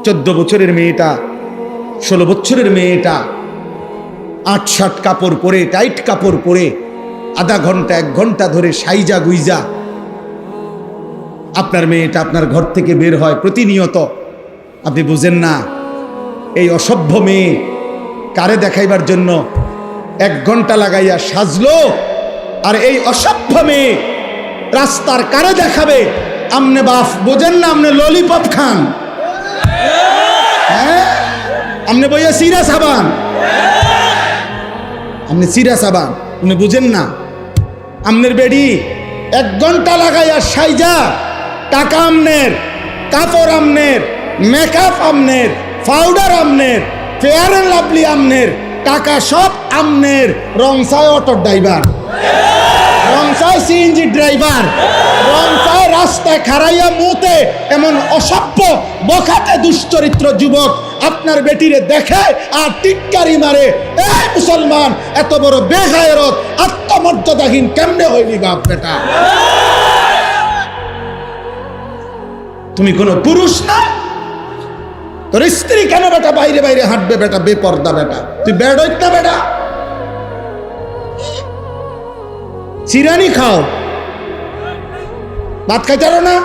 14 বছরের মেয়েটা, 16 বছরের মেয়েটা 8-7 কাপড় পরে, টাইট কাপড় পরে আধা ঘন্টা 1 ঘন্টা ধরে সাইজা গুইজা আপনার মেয়েটা আপনার ঘর থেকে বের হয় প্রতিনিয়ত। আপনি বুঝেন না এই অসভ্য মেয়ে কারে দেখাইবার জন্য 1 ঘন্টা লাগাইয়া সাজলো, আর এই অসভ্য মেয়ে রাস্তার কারে দেখাবে? আমনে বাপ বোঝেন না, আমনে ললিপপ খান, হ্যাঁ আমনে বইয়া সিরা সাবান, আমনে সিরা সাবান, উনি বুঝেন না। আমনের বেডি 1 ঘন্টা লাগাইয়া সাইজা, টাকা আমনের, কাপড় আমনের, মেকআপ আমনের, পাউডার আমনের, ফেয়ার এন্ড লাভলি আমনের, টাকা সব আমনের, রংসায় অটো ড্রাইভার, রংসায় সিএনজি ড্রাইভার, রংসায় রাস্তায় খাড়াইয়া মুতে এমন অসভ্য বখাটে দুশ্চরিত্র যুবক আপনার বেটিরে দেখে আর টিটকারি মারে। এই মুসলমান এত বড় বেগায়রত আত্মমর্যাদাহীন কেমনে হইলি বাপ বেটা? তুমি কোনো পুরুষ না? তোর স্ত্রী কেন বেটা বাইরে বাইরে হাঁটবে বেটা? বেপর্দা বেটা, তুই বেড়ইত না বেটা? চিরানি খাও, ভাত খাইতারো না?